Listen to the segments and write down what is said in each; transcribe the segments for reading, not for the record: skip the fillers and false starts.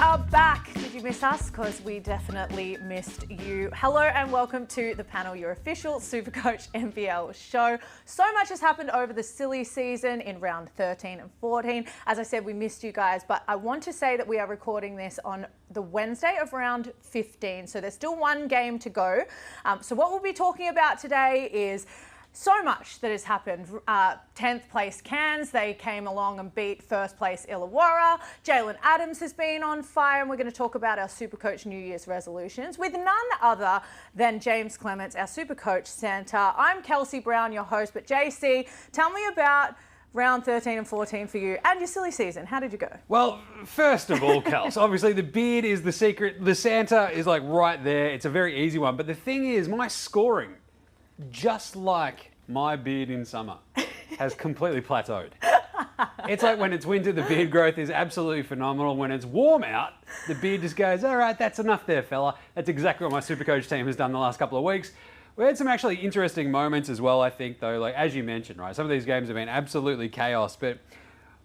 are back. Did you miss us? Because we definitely missed you. Hello and welcome to the panel, your official SuperCoach NBL show. So much has happened over the silly season in round 13 and 14. As I said, we missed you guys, but I want to say that we are recording this on the Wednesday of round 15. So there's still one game to go. So what we'll be talking about today is so much that has happened. 10th place Cairns, they came along and beat first place Illawarra. Jalen Adams has been on fire, and we're going to talk about our SuperCoach New Year's resolutions with none other than James Clements, our SuperCoach Santa. I'm Kelsey Brown, your host, but JC, tell me about round 13 and 14 for you and your silly season. How did you go? Well, first of all, Kels, obviously the beard is the secret. The Santa is like right there. It's a very easy one. But the thing is, my scoring, just like my beard in summer, has completely plateaued. It's like when it's winter, the beard growth is absolutely phenomenal. When it's warm out, the beard just goes, all right, that's enough there, fella. That's exactly what my SuperCoach team has done the last couple of weeks. We had some actually interesting moments as well, I think, though, like as you mentioned, right? Some of these games have been absolutely chaos, but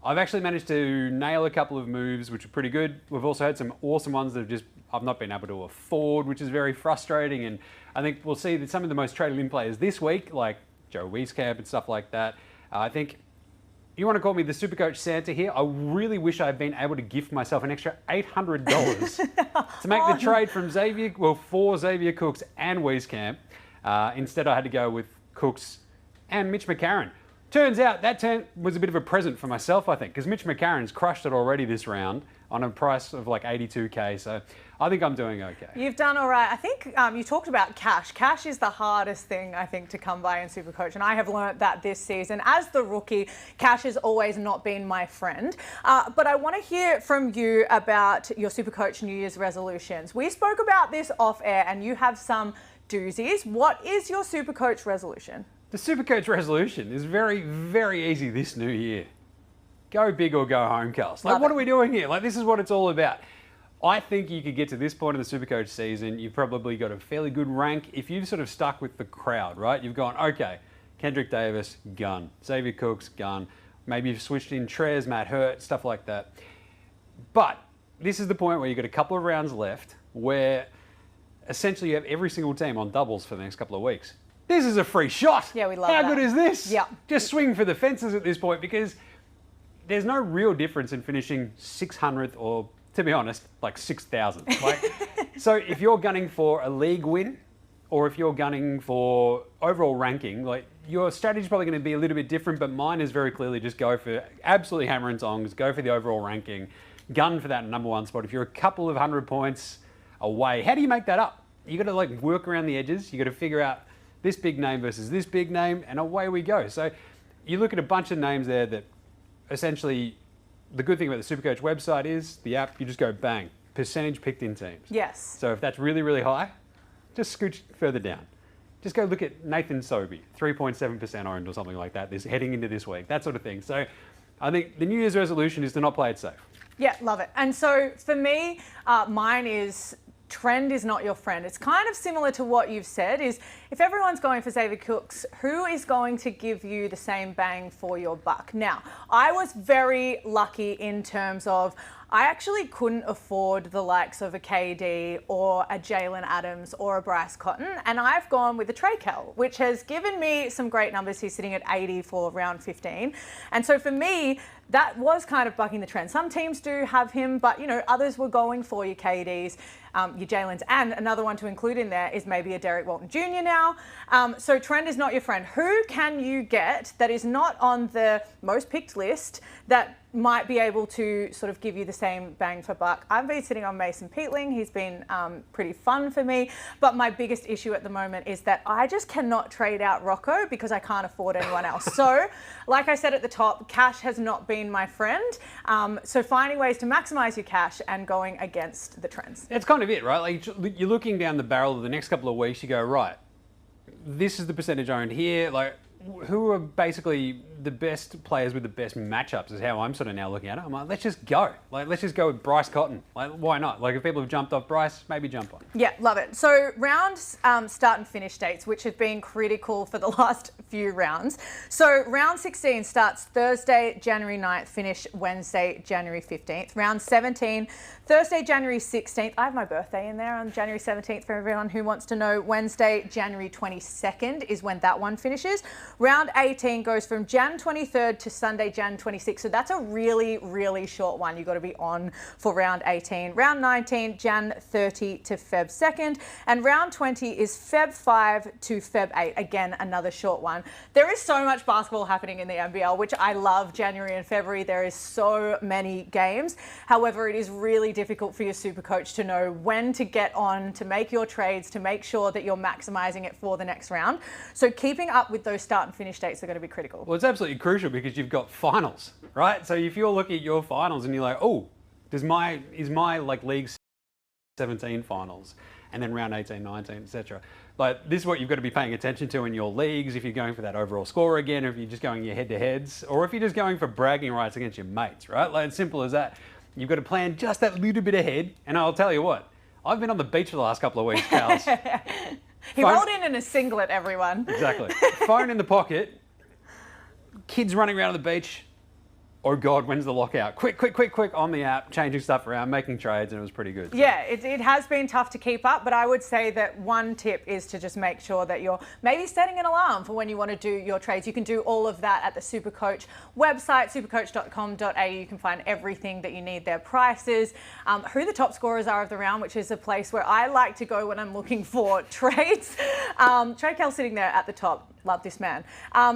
I've actually managed to nail a couple of moves, which are pretty good. We've also had some awesome ones that I've not been able to afford, which is very frustrating. And I think we'll see that some of the most traded in players this week, like Joe Wieskamp and stuff like that. I think you want to call me the SuperCoach Santa here. I really wish I'd been able to gift myself an extra $800 to make the trade from for Xavier Cooks and Wieskamp. Instead, I had to go with Cooks and Mitch McCarron. Turns out that was a bit of a present for myself, I think, because Mitch McCarron's crushed it already this round on a price of like $82K. So I think I'm doing okay. You've done all right. I think you talked about cash. Cash is the hardest thing, I think, to come by in SuperCoach, and I have learnt that this season. As the rookie, cash has always not been my friend. But I want to hear from you about your SuperCoach New Year's resolutions. We spoke about this off air, and you have some doozies. What is your SuperCoach resolution? The SuperCoach resolution is very, very easy this new year. Go big or go home, Kels. Like, what are we doing here? Like, this is what it's all about. I think you could get to this point of the SuperCoach season, you've probably got a fairly good rank. If you've sort of stuck with the crowd, right? You've gone, okay, Kendrick Davis, gun. Xavier Cooks, gun. Maybe you've switched in Trez, Matt Hurt, stuff like that. But this is the point where you've got a couple of rounds left where essentially you have every single team on doubles for the next couple of weeks. This is a free shot. Yeah, we love that. How good is this? Yeah. Just swing for the fences at this point, because there's no real difference in finishing 600th or, to be honest, like 6,000th. Like, so if you're gunning for a league win or if you're gunning for overall ranking, like your strategy is probably going to be a little bit different, but mine is very clearly just go for absolutely hammer and tongs, go for the overall ranking, gun for that number one spot. If you're a couple of 100 points away, how do you make that up? You got to like work around the edges. You got to figure out this big name versus this big name, and away we go. So you look at a bunch of names there that essentially, the good thing about the SuperCoach website is the app, you just go bang, percentage picked in teams. Yes. So if that's really, really high, just scooch further down. Just go look at Nathan Sobey, 3.7% owned or something like that, heading into this week, that sort of thing. So I think the New Year's resolution is to not play it safe. Yeah, love it. And so for me, mine is trend is not your friend. It's kind of similar to what you've said, is if everyone's going for Xavier Cooks, who is going to give you the same bang for your buck? Now, I was very lucky in terms of I actually couldn't afford the likes of a KD or a Jalen Adams or a Bryce Cotton, and I've gone with a Trey Kell, which has given me some great numbers. He's sitting at 80 for round 15. And so for me, that was kind of bucking the trend. Some teams do have him, but you know, others were going for your KDs, your Jalen's, and another one to include in there is maybe a Derek Walton Jr. now. So trend is not your friend. Who can you get that is not on the most picked list that might be able to sort of give you the same bang for buck? I've been sitting on Mason Peatling. He's been pretty fun for me. But my biggest issue at the moment is that I just cannot trade out Rocco because I can't afford anyone else. So, like I said at the top, cash has not been my friend. So finding ways to maximize your cash and going against the trends. That's kind of it, right? Like you're looking down the barrel of the next couple of weeks, you go, right, this is the percentage owned here. Like who are basically the best players with the best matchups is how I'm sort of now looking at it. I'm like, let's just go. Like, let's just go with Bryce Cotton. Like, why not? Like, if people have jumped off Bryce, maybe jump on. Yeah, love it. So rounds start and finish dates, which have been critical for the last few rounds. So round 16 starts Thursday, January 9th, finish Wednesday, January 15th. Round 17, Thursday, January 16th. I have my birthday in there on January 17th for everyone who wants to know. Wednesday, January 22nd is when that one finishes. Round 18 goes from Jan 23rd to Sunday, Jan 26th. So that's a really, really short one. You've got to be on for round 18. Round 19, Jan 30 to Feb 2nd. And round 20 is Feb 5 to Feb 8. Again, another short one. There is so much basketball happening in the NBL, which I love. January and February, there is so many games. However, it is really difficult for your super coach to know when to get on, to make your trades, to make sure that you're maximizing it for the next round. So keeping up with those start and finish dates are going to be critical. Well, it's absolutely crucial because you've got finals, right? So if you're looking at your finals and you're like, oh, is my like league 17 finals and then round 18, 19, etc. Like, this is what you've got to be paying attention to in your leagues if you're going for that overall score again, or if you're just going your head-to-heads, or if you're just going for bragging rights against your mates, right? Like, it's simple as that. You've got to plan just that little bit ahead, and I'll tell you what, I've been on the beach for the last couple of weeks, Carls. He rolled in a singlet, everyone. Exactly. Phone in the pocket, kids running around on the beach. Oh God, when's the lockout? Quick on the app, changing stuff around, making trades, and it was pretty good. So. Yeah, it has been tough to keep up, but I would say that one tip is to just make sure that you're maybe setting an alarm for when you want to do your trades. You can do all of that at the SuperCoach website, supercoach.com.au. You can find everything that you need there, prices, who the top scorers are of the round, which is a place where I like to go when I'm looking for trades. Trade Cal sitting there at the top. Love this man.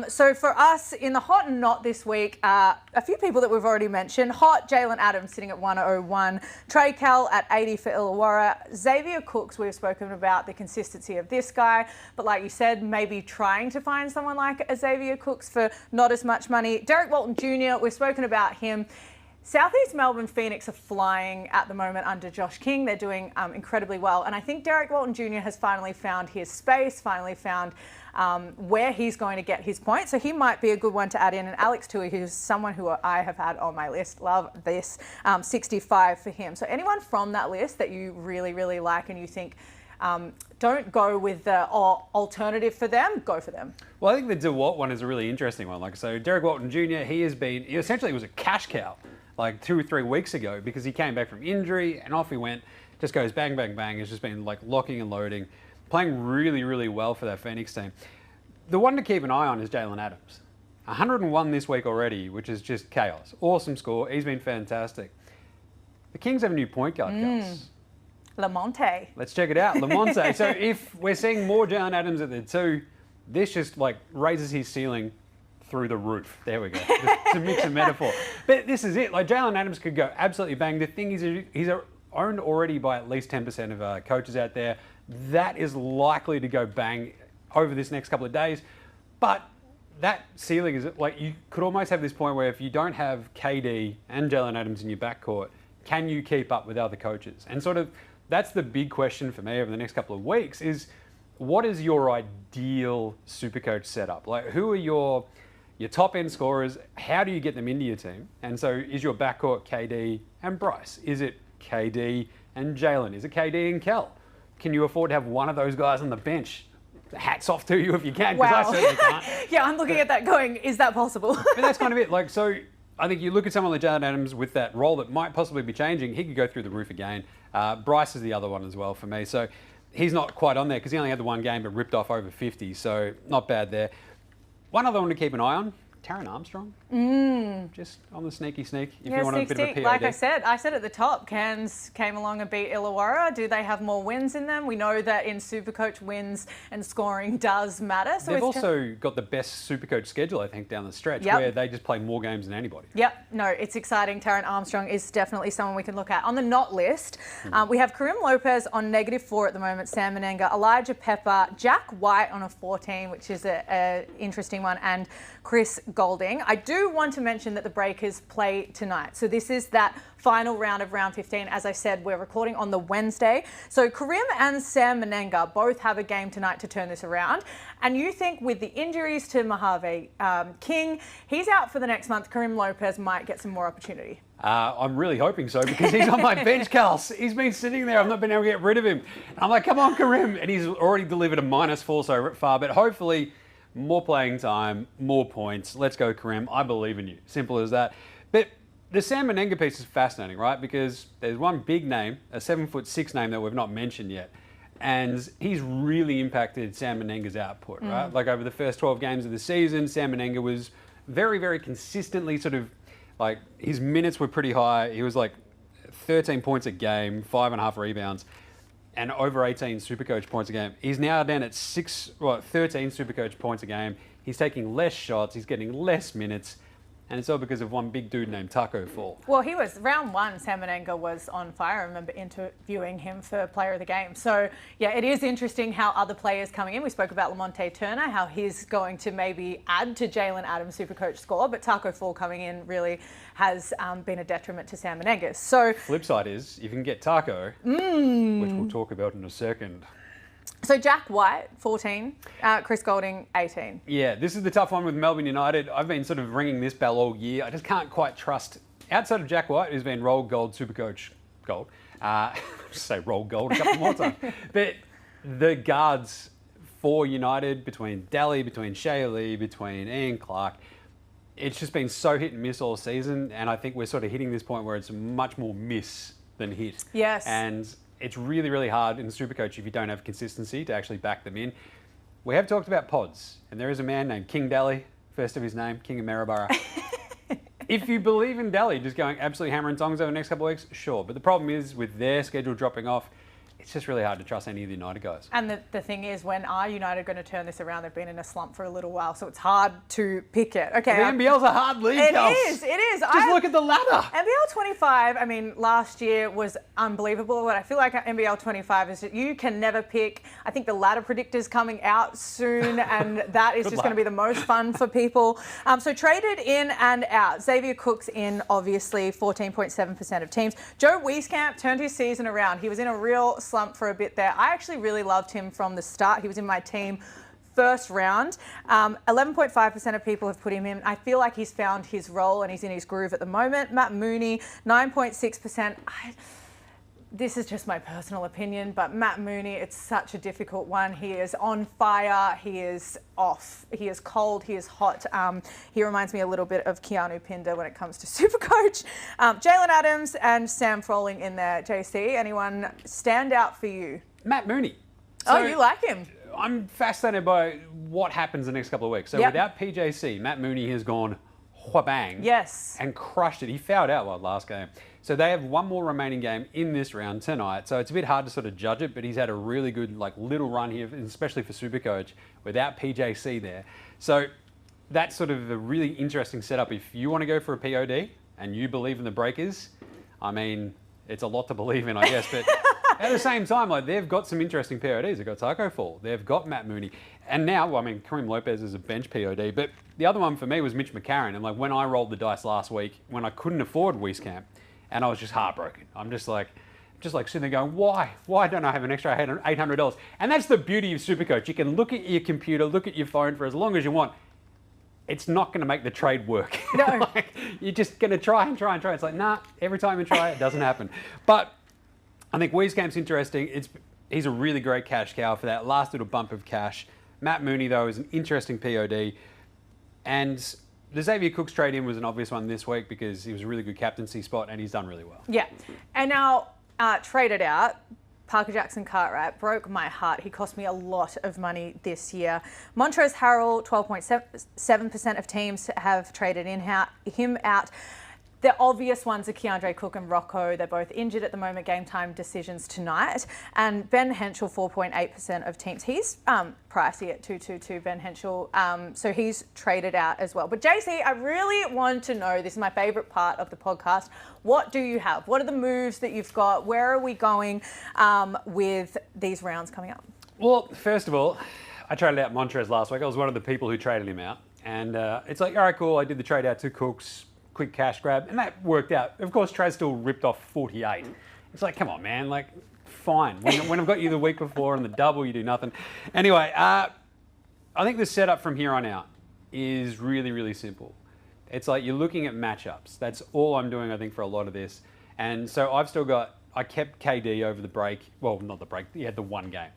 So for us in the hot and not this week, a few people that we've already mentioned. Hot, Jalen Adams sitting at 101. Trey Cal at 80 for Illawarra. Xavier Cooks, we've spoken about the consistency of this guy. But like you said, maybe trying to find someone like a Xavier Cooks for not as much money. Derek Walton Jr., we've spoken about him. Southeast Melbourne Phoenix are flying at the moment under Josh King. They're doing incredibly well. And I think Derek Walton Jr. has finally found his space, finally found where he's going to get his points. So he might be a good one to add in. And Alex Tui, who's someone who I have had on my list, love this, 65 for him. So anyone from that list that you really, really like and you think don't go with the alternative for them, go for them. Well, I think the DeWalt one is a really interesting one. Like, so Derek Walton Jr., he essentially was a cash cow like 2 or 3 weeks ago because he came back from injury and off he went. Just goes bang, bang, bang. It's just been like locking and loading, playing really, really well for that Phoenix team. The one to keep an eye on is Jalen Adams. 101 this week already, which is just chaos. Awesome score. He's been fantastic. The Kings have a new point guard, Kels. Lamonte. Let's check it out. Lamonte. So if we're seeing more Jalen Adams at the 2, this just like raises his ceiling through the roof. There we go. To mix a metaphor. But this is it. Like, Jalen Adams could go absolutely bang. The thing is, he's owned already by at least 10% of coaches out there. That is likely to go bang over this next couple of days. But that ceiling is like, you could almost have this point where if you don't have KD and Jalen Adams in your backcourt, can you keep up with other coaches? And sort of that's the big question for me over the next couple of weeks is, what is your ideal Supercoach setup? Like, who are your top end scorers? How do you get them into your team? And so is your backcourt KD and Bryce? Is it KD and Jalen? Is it KD and Kel? Can you afford to have one of those guys on the bench? Hats off to you if you can, because I certainly can't. Yeah, I'm looking at that going, is that possible? But that's kind of it. Like, so I think you look at someone like Jalen Adams with that role that might possibly be changing, he could go through the roof again. Bryce is the other one as well for me. So he's not quite on there because he only had the one game but ripped off over 50. So not bad there. One other one to keep an eye on, Taron Armstrong. Just on the sneaky sneak, if you want a bit of a POD. Like I said at the top, Cairns came along and beat Illawarra. Do they have more wins in them? We know that in Supercoach, wins and scoring does matter. So they've also got the best Supercoach schedule, I think, down the stretch, where they just play more games than anybody. Yep, no, it's exciting. Taron Armstrong is definitely someone we can look at. On the not list, we have Karim Lopez on -4 at the moment, Sam Menenga, Elijah Pepper, Jack White on a 14, which is an interesting one, and Chris Golding. I do want to mention that the Breakers play tonight. So this is that final round of round 15. As I said, we're recording on the Wednesday. So Karim and Sam Menenga both have a game tonight to turn this around. And you think with the injuries to Mojave King, he's out for the next month, Karim Lopez might get some more opportunity. I'm really hoping so, because he's on my bench, Kals. He's been sitting there. I've not been able to get rid of him. I'm like, come on, Karim. And he's already delivered a -4 so far. But hopefully, more playing time, more points. Let's go, Karim. I believe in you. Simple as that. But the Sam Menenga piece is fascinating, right? Because there's one big name, a 7'6" name that we've not mentioned yet. And he's really impacted Sam Menenga's output, right? Like over the first 12 games of the season, Sam Menenga was very, very consistently sort of like his minutes were pretty high. He was like 13 points a game, 5.5 rebounds, and over 18 SuperCoach points a game. He's now down at 13 SuperCoach points a game. He's taking less shots. He's getting less minutes. And it's all because of one big dude named Taco Fall. Well, he was, round one, Sam Menenga was on fire. I remember interviewing him for Player of the Game. So, yeah, it is interesting how other players coming in. We spoke about Lamonte Turner, how he's going to maybe add to Jalen Adams' SuperCoach score. But Taco Fall coming in really has been a detriment to Sam Menenga. So, flip side is, if you can get Taco, which we'll talk about in a second. So Jack White, 14, Chris Golding, 18. Yeah, this is the tough one with Melbourne United. I've been sort of ringing this bell all year. I just can't quite trust, outside of Jack White, who's been rolled gold, SuperCoach gold. Just say rolled gold a couple more times. But the guards for United, between Daly, between Shea Lee, between Ian Clark, it's just been so hit and miss all season. And I think we're sort of hitting this point where it's much more miss than hit. Yes. And it's really, really hard in the SuperCoach if you don't have consistency to actually back them in. We have talked about pods, and there is a man named King Daly, first of his name, King of Maryborough. If you believe in Daly just going absolutely hammer and tongs over the next couple of weeks, sure. But the problem is with their schedule dropping off, it's just really hard to trust any of the United guys. And the thing is, when are United going to turn this around? They've been in a slump for a little while, so it's hard to pick it. Okay, The NBL's a hard league, It is. Just look at the ladder. NBL 25, I mean, last year was unbelievable. What I feel like NBL 25 is that you can never pick. I think the ladder predictor's coming out soon, and that is just going to be the most fun for people. So traded in and out. Xavier Cook's in, obviously, 14.7% of teams. Joe Wieskamp turned his season around. He was in a real slump for a bit there. I actually really loved him from the start. He was in my team first round. 11.5% of people have put him in. I feel like he's found his role and he's in his groove at the moment. Matt Mooney, 9.6%. This is just my personal opinion, but Matt Mooney, it's such a difficult one. He is on fire. He is off. He is cold. He is hot. He reminds me a little bit of Keanu Pinder when it comes to SuperCoach. Jalen Adams and Sam Froling in there. JC, anyone stand out for you? Matt Mooney. So, you like him? I'm fascinated by what happens the next couple of weeks. So without PJC, Matt Mooney has gone whabang. Yes. And crushed it. He fouled out last game. So they have one more remaining game in this round tonight. So it's a bit hard to sort of judge it, but he's had a really good little run here, especially for SuperCoach, without PJC there. So that's sort of a really interesting setup. If you want to go for a POD and you believe in the Breakers, I mean, it's a lot to believe in, I guess, but at the same time, they've got some interesting PODs. They've got Taco Fall. They've got Matt Mooney. And now, Karim Lopez is a bench POD, but the other one for me was Mitch McCarron. And when I rolled the dice last week, when I couldn't afford Wieskamp, and I was just heartbroken. I'm just like sitting there going, why? Why don't I have an extra $800? And that's the beauty of SuperCoach. You can look at your computer, look at your phone for as long as you want. It's not going to make the trade work. No. You're just going to try and try and try. It's like, nah, every time you try, it doesn't happen. But I think Wieskamp's interesting. He's a really great cash cow for that last little bump of cash. Matt Mooney, though, is an interesting POD. And the Xavier Cooks trade-in was an obvious one this week because he was a really good captaincy spot and he's done really well. Yeah. And now, traded out, Parker Jackson Cartwright broke my heart. He cost me a lot of money this year. Montrezl Harrell, 12.7% of teams have traded him out. The obvious ones are Keandre Cook and Rocco. They're both injured at the moment. Game time decisions tonight. And Ben Henschel, 4.8% of teams. He's pricey at 222, Ben Henschel. So he's traded out as well. But JC, I really want to know, this is my favourite part of the podcast, what do you have? What are the moves that you've got? Where are we going with these rounds coming up? Well, first of all, I traded out Montrez last week. I was one of the people who traded him out. And it's like, all right, cool. I did the trade out to Cooks, quick cash grab, and that worked out. Of course, Traz still ripped off 48. It's like, come on, man. Like, fine. When I've got you the week before and the double, you do nothing. Anyway, I think the setup from here on out is really, really simple. It's like you're looking at matchups. That's all I'm doing, I think, for a lot of this. And so I kept KD over the break. Well, not the break. He had the one game.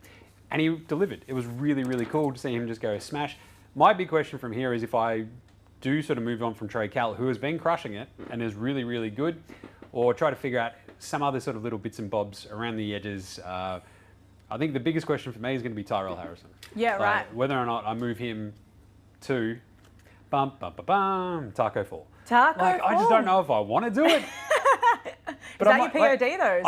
And he delivered. It was really, really cool to see him just go smash. My big question from here is if I do sort of move on from Trey Cal, who has been crushing it and is really, really good, or try to figure out some other sort of little bits and bobs around the edges. I think the biggest question for me is going to be Tyrell Harrison. Yeah, right. Whether or not I move him to Taco Fall. I just don't know if I want to do it. But is that your POD though?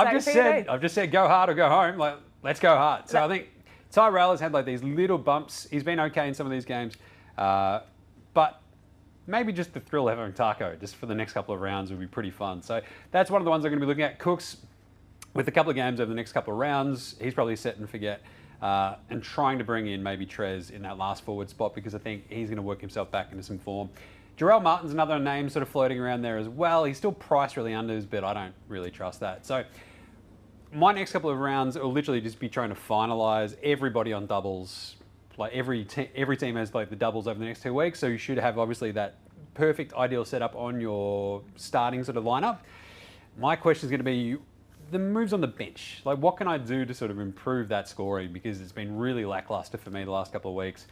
I've just said go hard or go home. Like, let's go hard. So I think Tyrell has had like these little bumps. He's been okay in some of these games, but maybe just the thrill of having Taco just for the next couple of rounds would be pretty fun. So that's one of the ones I'm going to be looking at. Cooks, with a couple of games over the next couple of rounds, he's probably set and forget. And trying to bring in maybe Trez in that last forward spot because I think he's going to work himself back into some form. Jarrell Martin's another name sort of floating around there as well. He's still priced really unders, but I don't really trust that. So my next couple of rounds will literally just be trying to finalise everybody on doubles. Like every team has like the doubles over the next 2 weeks, so you should have obviously that perfect ideal setup on your starting sort of lineup. My question is going to be the moves on the bench. Like, what can I do to sort of improve that scoring? Because it's been really lackluster for me the last couple of weeks.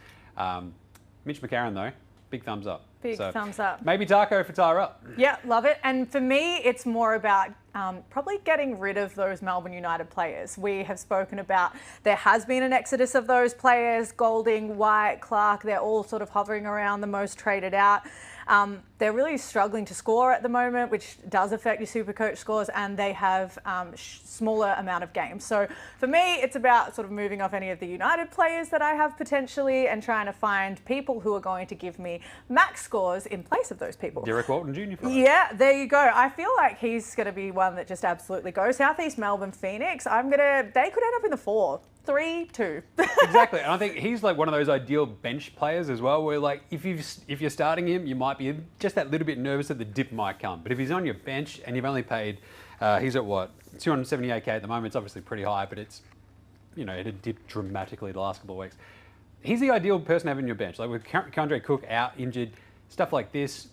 Mitch McCarron, though, big thumbs up. Big thumbs up. Maybe Taco for Tyrell. Yeah, love it. And for me, it's more about probably getting rid of those Melbourne United players. We have spoken about there has been an exodus of those players. Golding, White, Clark, they're all sort of hovering around the most traded out. They're really struggling to score at the moment, which does affect your SuperCoach scores, and they have smaller amount of games. So for me, it's about sort of moving off any of the United players that I have potentially and trying to find people who are going to give me max scores in place of those people. Derek Walton Jr. for us. Yeah, there you go. I feel like he's going to be one that just absolutely goes. Southeast Melbourne Phoenix, they could end up in the 4. 3-2. Exactly, and I think he's like one of those ideal bench players as well, where like if you're starting him, you might be just that little bit nervous that the dip might come. But if he's on your bench and you've only paid, he's at what, 278k at the moment. It's obviously pretty high, but it's, it had dipped dramatically the last couple of weeks. He's the ideal person to have in your bench. Like with Kendra Cook out injured, stuff like this.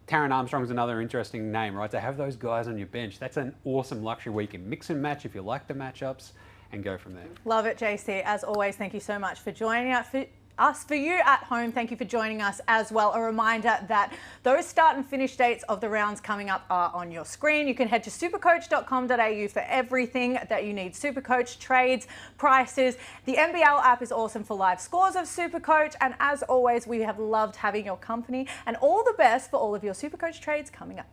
Taron Armstrong's another interesting name, right? To have those guys on your bench, that's an awesome luxury where you can mix and match if you like the matchups. And go from there. Love it, JC. As always, thank you so much for joining us. For you at home, thank you for joining us as well. A reminder that those start and finish dates of the rounds coming up are on your screen. You can head to supercoach.com.au for everything that you need. SuperCoach, trades, prices. The NBL app is awesome for live scores of SuperCoach. And as always, we have loved having your company and all the best for all of your SuperCoach trades coming up.